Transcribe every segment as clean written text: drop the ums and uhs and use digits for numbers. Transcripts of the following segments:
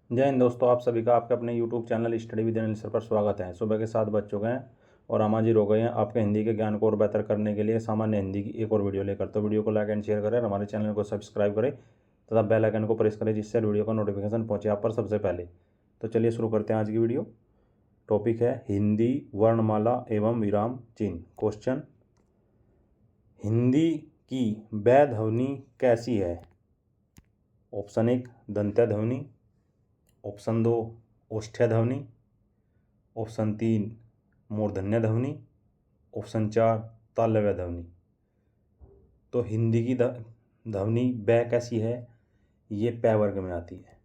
जय हिंद दोस्तों, आप सभी का आपके अपने YouTube channel study with Anil sir पर स्वागत है। सुबह के 7 बज चुके हैं और हम हाजिर हो गए हैं आपके हिंदी के ज्ञान को और बेहतर करने के लिए सामान्य हिंदी की एक और वीडियो लेकर। तो वीडियो को लाइक एंड शेयर करें और हमारे चैनल को सब्सक्राइब करें तथा बेल आइकन को प्रेस करें, जिससे वीडियो का नोटिफिकेशन पहुँचे आप पर सबसे पहले। तो चलिए शुरू करते हैं आज की वीडियो। टॉपिक है हिंदी वर्णमाला एवं विराम चिन्ह। क्वेश्चन, हिंदी की वै ध्वनि कैसी है? ऑप्शन 1 दंत्य ध्वनि, ऑप्शन 2 ओष्ठ्य ध्वनि, ऑप्शन 3 मूर्धन्य ध्वनि, ऑप्शन 4 तालव्य ध्वनि। तो हिंदी की ध्वनि बै कैसी है? ये पै वर्ग में आती है।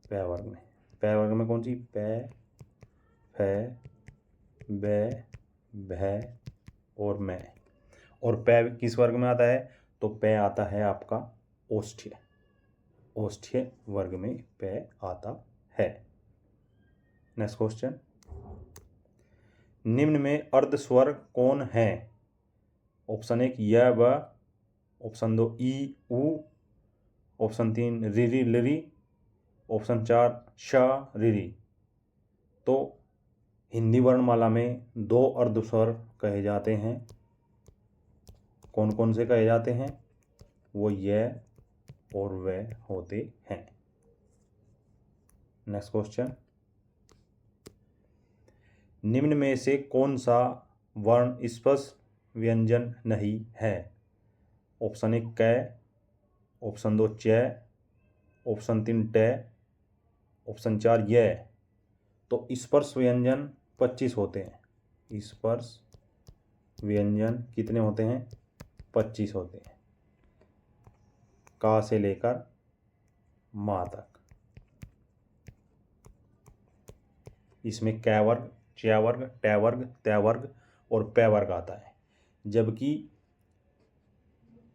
पै वर्ग में, पै वर्ग में कौन सी? पै, फै, बै, भै और मै। और पै किस वर्ग में आता है? तो पै आता है आपका ओष्ठ्य। ओष्ठ्य वर्ग में पै आता है। नेक्स्ट क्वेश्चन, निम्न में अर्ध स्वर कौन है? ऑप्शन 1 य व, ऑप्शन 2 ई उ, ऑप्शन 3 रिरी लिरी, ऑप्शन 4 श रिरी। तो हिंदी वर्णमाला में 2 अर्ध स्वर कहे जाते हैं। कौन कौन से कहे जाते हैं? वो य और व होते हैं। नेक्स्ट क्वेश्चन, निम्न में से कौन सा वर्ण स्पष्ट व्यंजन नहीं है? ऑप्शन 1 कै, ऑप्शन 2 च, ऑप्शन 3 ट, ऑप्शन 4 य। तो स्पर्श व्यंजन 25 होते हैं। स्पर्श व्यंजन कितने होते हैं? 25 होते हैं, का से लेकर मा तक। इसमें कै वर्ग, च वर्ग, ट वर्ग, त वर्ग और पै वर्ग आता है। जबकि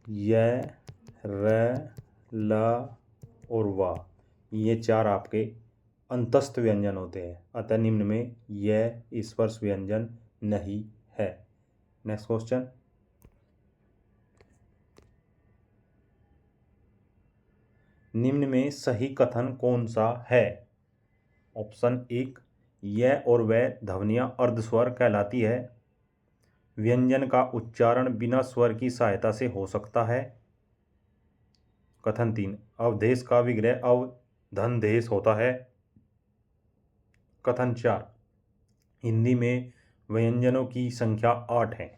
य, र, ल और वा, ये 4 आपके अंतस्थ व्यंजन होते हैं। अतः निम्न में यह स्पर्श व्यंजन नहीं है। नेक्स्ट क्वेश्चन, निम्न में सही कथन कौन सा है? ऑप्शन 1 यह और वह ध्वनियां अर्धस्वर कहलाती है। व्यंजन का उच्चारण बिना स्वर की सहायता से हो सकता है। कथन 3 अवधेश का विग्रह अवधनदेश होता है। कथन 4 हिंदी में व्यंजनों की संख्या 8 है।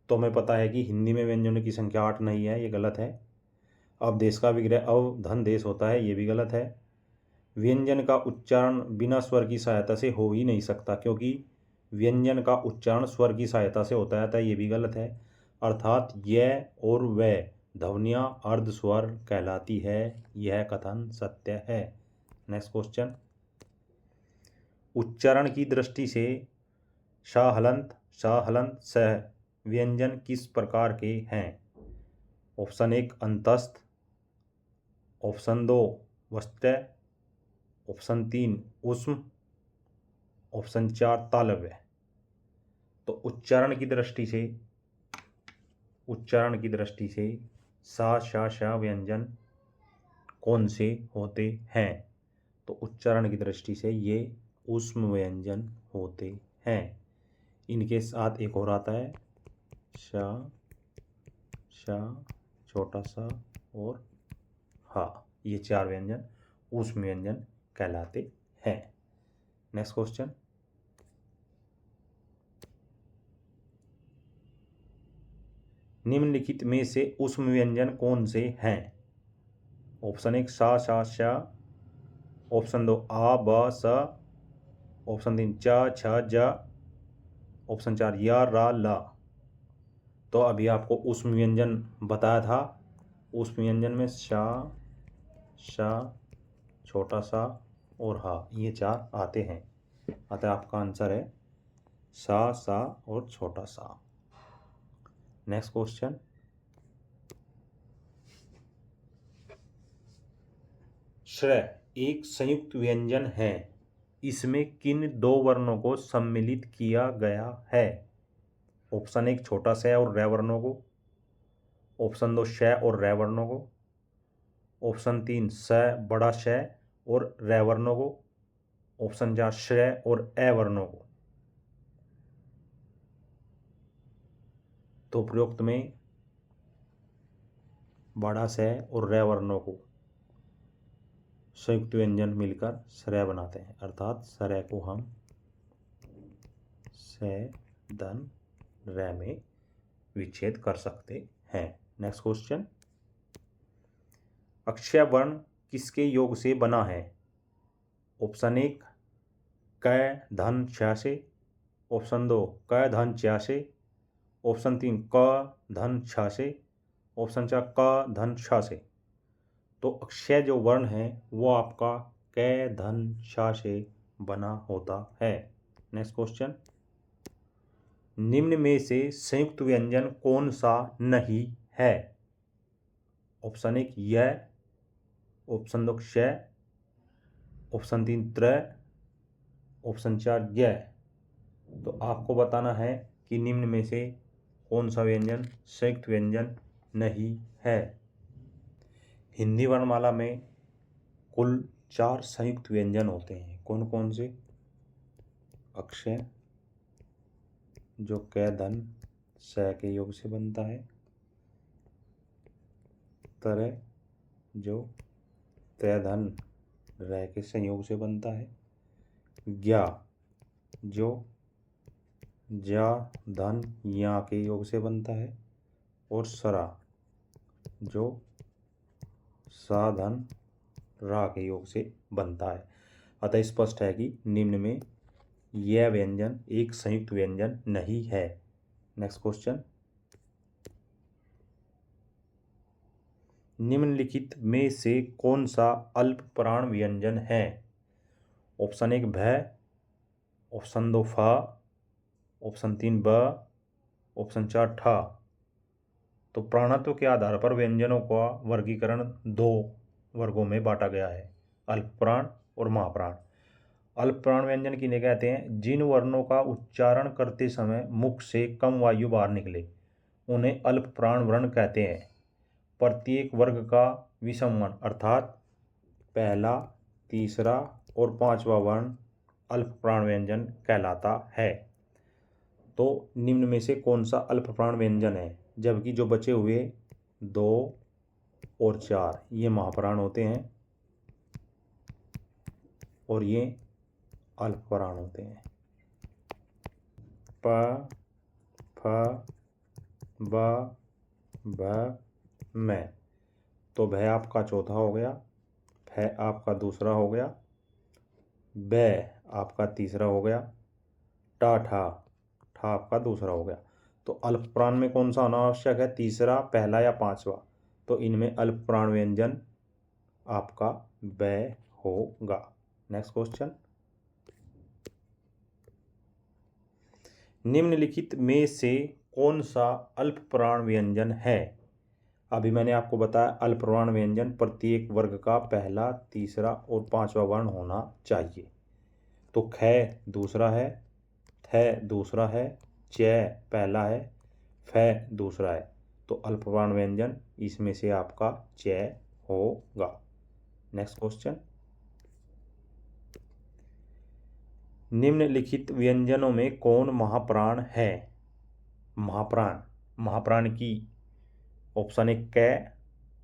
तो हमें पता है कि हिंदी में व्यंजनों की संख्या 8 नहीं है, ये गलत है। अवधेश का विग्रह अवधनदेश होता है, ये भी गलत है। व्यंजन का उच्चारण बिना स्वर की सहायता से हो ही नहीं सकता, क्योंकि व्यंजन का उच्चारण स्वर की सहायता से होता है, ये भी गलत है। अर्थात यह और वह ध्वनियाँ अर्धस्वर कहलाती है। यह कथन सत्य है। नेक्स्ट क्वेश्चन, उच्चारण की दृष्टि से श हलंत, श हलंत, सह व्यंजन किस प्रकार के हैं? ऑप्शन 1 अंतस्थ, ऑप्शन 2 वस्त्य, ऑप्शन 3 उष्म, ऑप्शन 4 तालव्य। तो उच्चारण की दृष्टि से सा शा शा व्यंजन कौन से होते हैं? तो उच्चारण की दृष्टि से ये उष्म व्यंजन होते हैं। इनके साथ एक और आता है शा, शा, छोटा सा और हा। ये 4 व्यंजन उष्म व्यंजन कहलाते हैं। नेक्स्ट क्वेश्चन, निम्नलिखित में से उष्म व्यंजन कौन से हैं? ऑप्शन 1 सा शा शा, ऑप्शन 2 आ ब स, ऑप्शन 3 च छ ज, ऑप्शन 4 या रा ला। तो अभी आपको उष्म व्यंजन बताया था। उष्म व्यंजन में शा, शा, छोटा सा और हा, ये 4 आते हैं। अतः आपका आंसर है सा, सा और छोटा सा। नेक्स्ट क्वेश्चन, श्रेय एक संयुक्त व्यंजन है। इसमें किन 2 वर्णों को सम्मिलित किया गया है? ऑप्शन 1 छोटा स और रै वर्णों को, ऑप्शन 2 श और रै वर्णों को, ऑप्शन 3 स बड़ा श और रै वर्णों को। ऑप्शन 4 श्रेय और ए वर्णों को। तो प्रयुक्त में बड़ा स और रै वर्णों को संयुक्त व्यंजन मिलकर श्रेय बनाते हैं, अर्थात श्रेय को हम से धन रै में विच्छेद कर सकते हैं। नेक्स्ट क्वेश्चन, अक्षय वर्ण किसके योग से बना है? ऑप्शन 1 क धन छ से। ऑप्शन 2 क धन च से। ऑप्शन 3 क धन छ से। ऑप्शन 4 क धन छ से। तो अक्षय जो वर्ण है वो आपका क धन छ से बना होता है। नेक्स्ट क्वेश्चन, निम्न में से संयुक्त व्यंजन कौन सा नहीं है? ऑप्शन 1 य। ऑप्शन 2 क्ष। ऑप्शन 3 त्र। ऑप्शन 4 य। तो आपको बताना है कि निम्न में से कौन सा व्यंजन संयुक्त व्यंजन नहीं है। हिंदी वर्णमाला में कुल 4 संयुक्त व्यंजन होते हैं। कौन कौन से? अक्षय जो क धन स के योग से बनता है। त्र जो त धन रै के संयोग से बनता है। ज्ञा जो ज्या धन या के योग से बनता है। और सरा जो सा धन रा के योग से बनता है। अतः स्पष्ट है कि निम्न में यह व्यंजन एक संयुक्त व्यंजन नहीं है। नेक्स्ट क्वेश्चन, निम्नलिखित में से कौन सा अल्प प्राण व्यंजन है? ऑप्शन 1 भ। ऑप्शन 2 फ। ऑप्शन 3 ब। ऑप्शन 4 ठ। तो प्राणत्व के आधार पर व्यंजनों का वर्गीकरण 2 वर्गों में बांटा गया है, अल्प प्राण और महाप्राण। अल्प प्राण व्यंजन किन्हें कहते हैं? जिन वर्णों का उच्चारण करते समय मुख से कम वायु बाहर निकले उन्हें अल्प प्राण वर्ण कहते हैं। प्रत्येक वर्ग का विषम वर्ण अर्थात पहला, तीसरा और पांचवा वर्ण अल्प प्राण व्यंजन कहलाता है। तो निम्न में से कौन सा अल्प प्राण व्यंजन है? जबकि जो बचे हुए 2 और 4 ये महाप्राण होते हैं और ये अल्प प्राण होते हैं। प, फ, ब, भ, म। तो भ आपका चौथा हो गया, फ आपका दूसरा हो गया, ब आपका तीसरा हो गया, टा ठा ठा आपका दूसरा हो गया। तो अल्प प्राण में कौन सा होना आवश्यक है? तीसरा, पहला या पांचवा। तो इनमें अल्प प्राण व्यंजन आपका ब होगा। नेक्स्ट क्वेश्चन, निम्नलिखित में से कौन सा अल्प प्राण व्यंजन है? अभी मैंने आपको बताया अल्प प्राण व्यंजन प्रत्येक वर्ग का पहला, तीसरा और पांचवा वर्ण होना चाहिए। तो ख दूसरा है, थ दूसरा है, च पहला है, फ दूसरा है। तो अल्प प्राण व्यंजन इसमें से आपका च होगा। नेक्स्ट क्वेश्चन, निम्नलिखित व्यंजनों में कौन महाप्राण है? महाप्राण की ऑप्शन 1 क,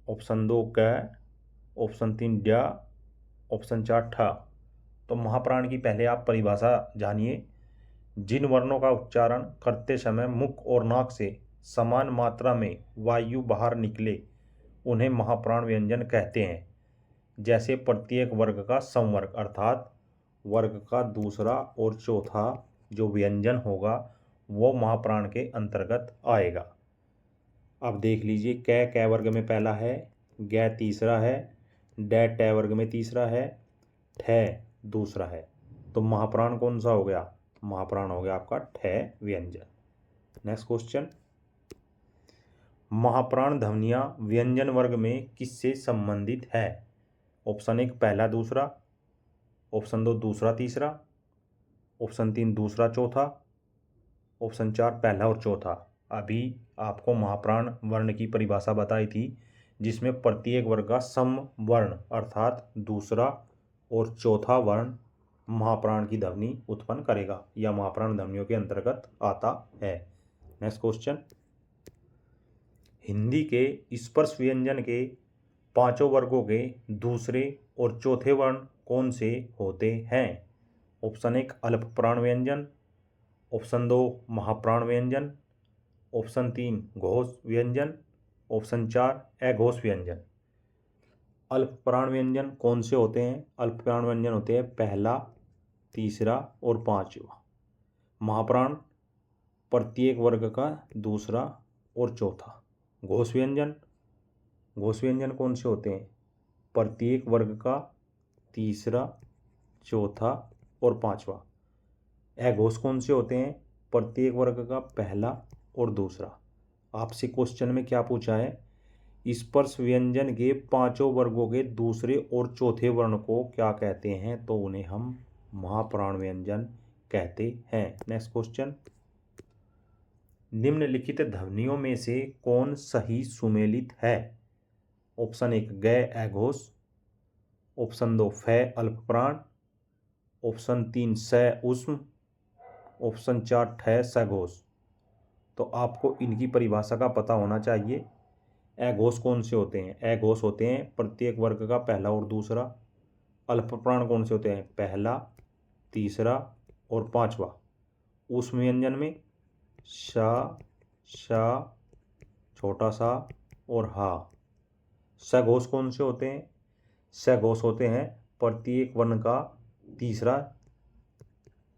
ऑप्शन 2 क, ऑप्शन 3 ड, ऑप्शन 4 ठ। तो महाप्राण की पहले आप परिभाषा जानिए। जिन वर्णों का उच्चारण करते समय मुख और नाक से समान मात्रा में वायु बाहर निकले उन्हें महाप्राण व्यंजन कहते हैं। जैसे प्रत्येक वर्ग का समवर्ग अर्थात वर्ग का दूसरा और चौथा जो व्यंजन होगा वो महाप्राण के अंतर्गत आएगा। अब देख लीजिए, क वर्ग में पहला है, ग तीसरा है, ड ट वर्ग में तीसरा है, ठ दूसरा है। तो महाप्राण कौन सा हो गया? महाप्राण हो गया आपका ठ व्यंजन। नेक्स्ट क्वेश्चन, महाप्राण ध्वनियां व्यंजन वर्ग में किससे संबंधित है? ऑप्शन 1 पहला दूसरा, ऑप्शन 2 दूसरा तीसरा, ऑप्शन 3 दूसरा चौथा, ऑप्शन 4 पहला और चौथा। अभी आपको महाप्राण वर्ण की परिभाषा बताई थी जिसमें प्रत्येक वर्ग का सम वर्ण अर्थात दूसरा और चौथा वर्ण महाप्राण की ध्वनि उत्पन्न करेगा या महाप्राण ध्वनियों के अंतर्गत आता है। नेक्स्ट क्वेश्चन, हिंदी के स्पर्श व्यंजन के पांचों वर्गों के दूसरे और चौथे वर्ण कौन से होते हैं? ऑप्शन 1 अल्प प्राण व्यंजन, ऑप्शन 2 महाप्राण व्यंजन, ऑप्शन 3 घोष व्यंजन, ऑप्शन 4 अघोष व्यंजन। अल्प प्राण व्यंजन कौन से होते हैं? अल्प प्राण व्यंजन होते हैं पहला, तीसरा और पांचवा। महाप्राण प्रत्येक वर्ग का दूसरा और चौथा। घोष व्यंजन, घोष व्यंजन कौन से होते हैं? प्रत्येक वर्ग का तीसरा, चौथा और पांचवा। अघोष कौन से होते हैं? प्रत्येक वर्ग का पहला और दूसरा। आपसे क्वेश्चन में क्या पूछा है? स्पर्श व्यंजन के पांचों वर्गों के दूसरे और चौथे वर्ण को क्या कहते हैं? तो उन्हें हम महाप्राण व्यंजन कहते हैं। नेक्स्ट क्वेश्चन, निम्नलिखित ध्वनियों में से कौन सही सुमेलित है? ऑप्शन 1 ग अघोष, ऑप्शन 2 फ अल्प प्राण, ऑप्शन 3 स ऊष्म, ऑप्शन 4 ठ सघोष। तो आपको इनकी परिभाषा का पता होना चाहिए। अघोष कौन से होते हैं? अघोष होते हैं प्रत्येक वर्ग का पहला और दूसरा। अल्प प्राण कौन से होते हैं? पहला, तीसरा और पांचवा। ऊष्म व्यंजन में श, छोटा सा और हा। सघोष कौन से होते हैं? सघोष होते हैं प्रत्येक वर्ण का तीसरा,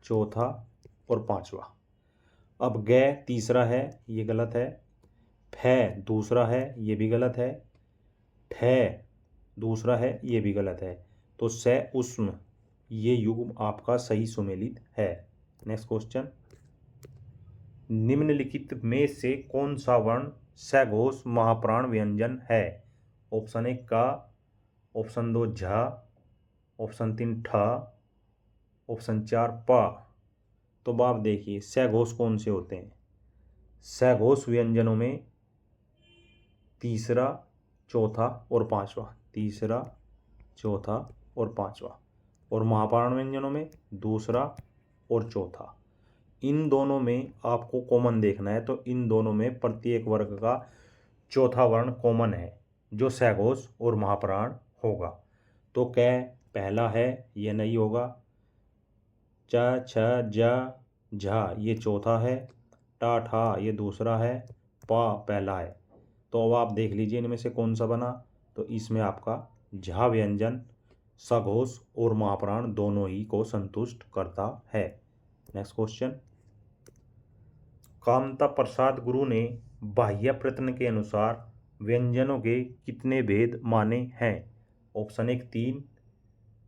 चौथा और पांचवा। अब ग तीसरा है, ये गलत है। फ दूसरा है, ये भी गलत है। ठ दूसरा है, ये भी गलत है। तो स ऊष्म ये युग्म आपका सही सुमेलित है। नेक्स्ट क्वेश्चन, निम्नलिखित में से कौन सा वर्ण सघोष महाप्राण व्यंजन है? ऑप्शन 1 का, ऑप्शन 2 झ, ऑप्शन 3 ठ, ऑप्शन 4 प। तो आप देखिए सघोष कौन से होते हैं? सघोष व्यंजनों में तीसरा, चौथा और पांचवा। तीसरा, चौथा और पांचवा। और महाप्राण व्यंजनों में दूसरा और चौथा। इन दोनों में आपको कॉमन देखना है, तो इन दोनों में प्रत्येक वर्ग का चौथा वर्ण कॉमन है जो सघोष और महाप्राण होगा। तो क पहला है, ये नहीं होगा। च, छ, ज, झा ये चौथा है। टा, ठा ये दूसरा है। पा पहला है। तो अब आप देख लीजिए इनमें से कौन सा बना। तो इसमें आपका झा व्यंजन सघोष और महाप्राण दोनों ही को संतुष्ट करता है। नेक्स्ट क्वेश्चन, कामता प्रसाद गुरु ने बाह्य प्रयत्न के अनुसार व्यंजनों के कितने भेद माने हैं? Option 1 3,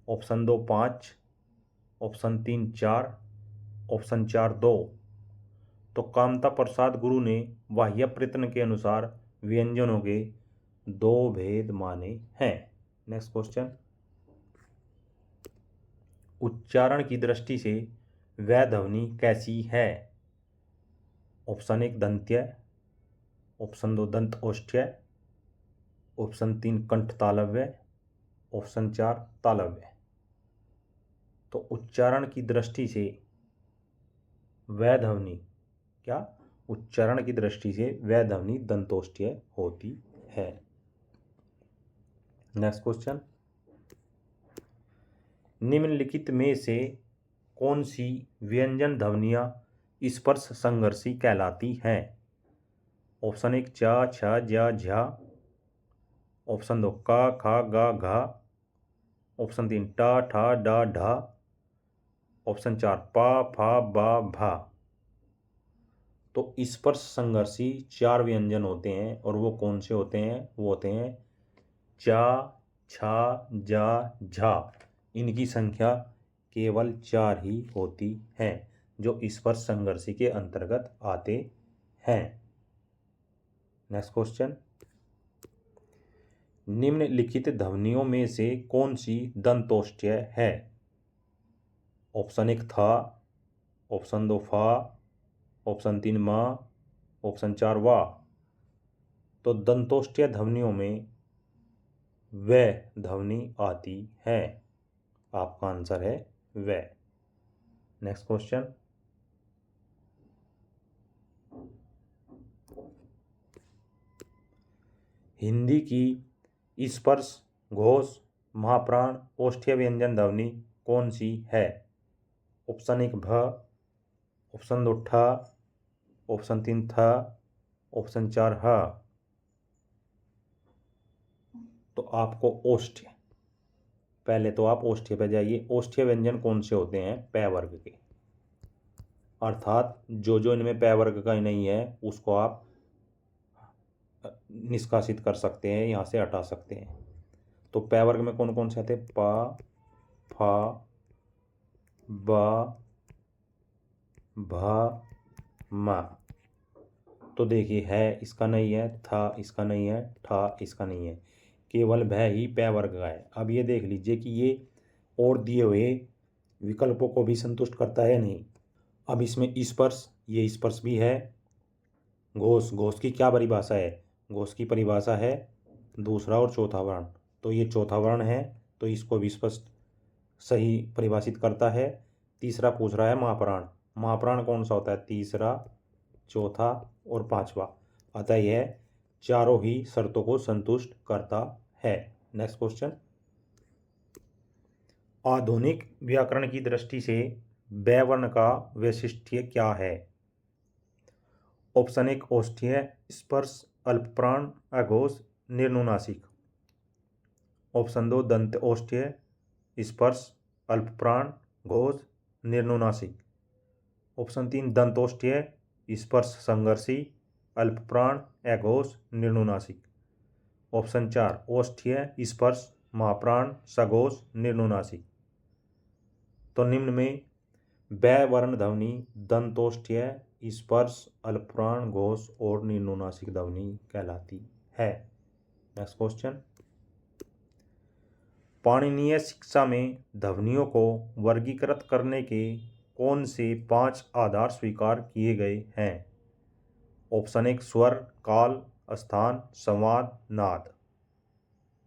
option 2 5, option 3 4, option 4 2। तो कामता प्रसाद गुरु ने बाह्य प्रयत्न के अनुसार व्यंजनों के 2 भेद माने हैं। नेक्स्ट क्वेश्चन, उच्चारण की दृष्टि से वह ध्वनि कैसी है? ऑप्शन 1 दंत्य, ऑप्शन 2 दंत ओष्ठ्य, ऑप्शन 3 कंठ तालव्य, ऑप्शन 4 तालव्य। तो उच्चारण की दृष्टि से वह ध्वनि क्या? उच्चारण की दृष्टि से वह ध्वनि दंतोष्ठ्य होती है। नेक्स्ट क्वेश्चन, निम्नलिखित में से कौन सी व्यंजन ध्वनियाँ स्पर्श संघर्षी कहलाती हैं? ऑप्शन 1 चा, छ, जा, झा, ऑप्शन 2 का, खा, गा, घा, ऑप्शन 3 टा, ठा, डा, ढा, ऑप्शन 4 पा, फा, बा, भा। तो स्पर्श संघर्षी 4 व्यंजन होते हैं और वो कौन से होते हैं? वो होते हैं चा, छा, जा, झा। इनकी संख्या केवल 4 ही होती है जो स्पर्श संघर्षी के अंतर्गत आते हैं। नेक्स्ट क्वेश्चन, निम्नलिखित ध्वनियों में से कौन सी दंतोष्ठ्य है? ऑप्शन 1 था, ऑप्शन 2 फा, ऑप्शन 3 मा, ऑप्शन 4 वा। तो दंतोष्ठ्य ध्वनियों में वह ध्वनि आती है। आपका आंसर है वे। नेक्स्ट क्वेश्चन, हिंदी की स्पर्श, घोष, महाप्राण, ओष्ठ्य व्यंजन ध्वनि कौन सी है? ऑप्शन 1 भ, ऑप्शन 2 ठ, ऑप्शन 3 थ, ऑप्शन 4 ह। तो आपको ओष्ठ्य, पहले तो आप ओष्ठ्य पे जाइए। ओष्ठ्य व्यंजन कौन से होते हैं? पै वर्ग के, अर्थात जो इनमें पै वर्ग का ही नहीं है उसको आप निष्कासित कर सकते हैं, यहाँ से हटा सकते हैं। तो पै वर्ग में कौन कौन से आते हैं? प, फ, ब, भ, म। तो देखिए, है इसका नहीं है, था इसका नहीं है, ठा इसका नहीं है, केवल भय ही पै वर्ग का है। अब ये देख लीजिए कि ये और दिए हुए विकल्पों को भी संतुष्ट करता है नहीं। अब इसमें स्पर्श, ये स्पर्श भी है। घोष, घोष की क्या परिभाषा है? घोष की परिभाषा है दूसरा और चौथा वर्ण। तो ये चौथा वर्ण है, तो इसको भी स्पष्ट सही परिभाषित करता है। तीसरा पूछ रहा है महाप्राण। महाप्राण कौन सा होता है? तीसरा, चौथा और पांचवा। अतः यह चारों ही शर्तों को संतुष्ट करता है। नेक्स्ट क्वेश्चन, आधुनिक व्याकरण की दृष्टि से व्यावर्ण का वैशिष्ट्य क्या है? ऑप्शन 1 ओष्ठ्य, स्पर्श, अल्पप्राण, अघोष, निर्नुनासिक। ऑप्शन 2 दंत ओष्ठ्य, स्पर्श, अल्पप्राण, घोष, निर्नुनासिक। ऑप्शन 3 दंतोष्ठ्य, स्पर्श संघर्षी, अल्पप्राण, अघोष, निर्नुनासिक। ऑप्शन 4 ओष्ठ्य, स्पर्श, महाप्राण, सघोष, निर्नुनासिक। तो निम्न में बै वर्ण ध्वनि दंतोष्ठ्य, स्पर्श, अल्पप्राण, घोष और निर्नुनासिक ध्वनि कहलाती है। नेक्स्ट क्वेश्चन, पाणिनीय शिक्षा में ध्वनियों को वर्गीकृत करने के कौन से 5 आधार स्वीकार किए गए हैं? ऑप्शन 1 स्वर, काल, स्थान, संवाद, नाद।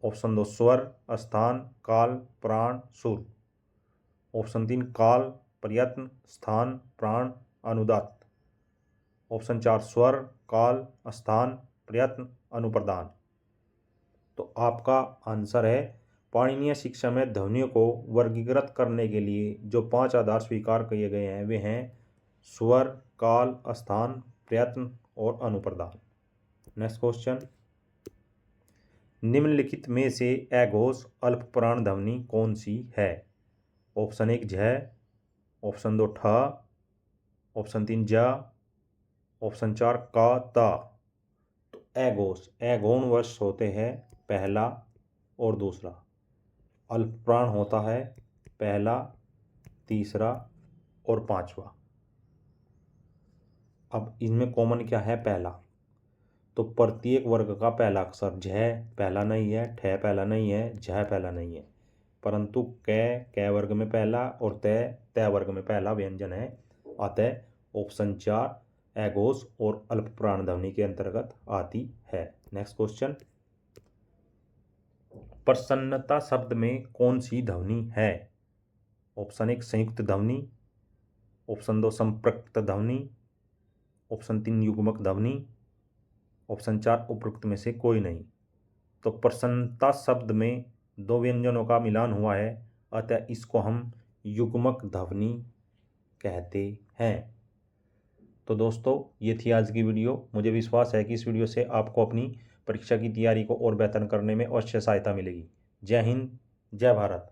ऑप्शन 2 स्वर, स्थान, काल, प्राण, सुर। ऑप्शन 3 काल, प्रयत्न, स्थान, प्राण, अनुदात्त। ऑप्शन 4 स्वर, काल, स्थान, प्रयत्न, अनुप्रदान। तो आपका आंसर है, पाणिनीय शिक्षा में ध्वनियों को वर्गीकृत करने के लिए जो 5 आधार स्वीकार किए गए हैं वे हैं स्वर, काल, स्थान, प्रयत्न और अनुप्रदान। नेक्स्ट क्वेश्चन, निम्नलिखित में से अघोष अल्पप्राण ध्वनि कौन सी है? ऑप्शन 1 झ, ऑप्शन 2 ठ, ऑप्शन 3 ज, ऑप्शन 4 का, ता। तो अघोष, अघोण वर्ष होते हैं पहला और दूसरा। अल्पप्राण होता है पहला, तीसरा और पांचवा। अब इनमें कॉमन क्या है? पहला। तो प्रत्येक वर्ग का पहला अक्षर झ पहला नहीं है, ठ पहला नहीं है, झ पहला नहीं है, परंतु कै वर्ग में पहला और तै वर्ग में पहला व्यंजन है। अतः ऑप्शन 4 अघोष और अल्पप्राण ध्वनि के अंतर्गत आती है। नेक्स्ट क्वेश्चन, प्रसन्नता शब्द में कौन सी ध्वनि है? ऑप्शन 1 संयुक्त ध्वनि, ऑप्शन 2 संपृक्त ध्वनि, ऑप्शन 3 युग्मक ध्वनि, ऑप्शन 4 उपरोक्त में से कोई नहीं। तो प्रसन्नता शब्द में 2 व्यंजनों का मिलान हुआ है, अतः इसको हम युग्मक ध्वनि कहते हैं। तो दोस्तों, ये थी आज की वीडियो। मुझे विश्वास है कि इस वीडियो से आपको अपनी परीक्षा की तैयारी को और बेहतर करने में अवश्य सहायता मिलेगी। जय हिंद, जय भारत।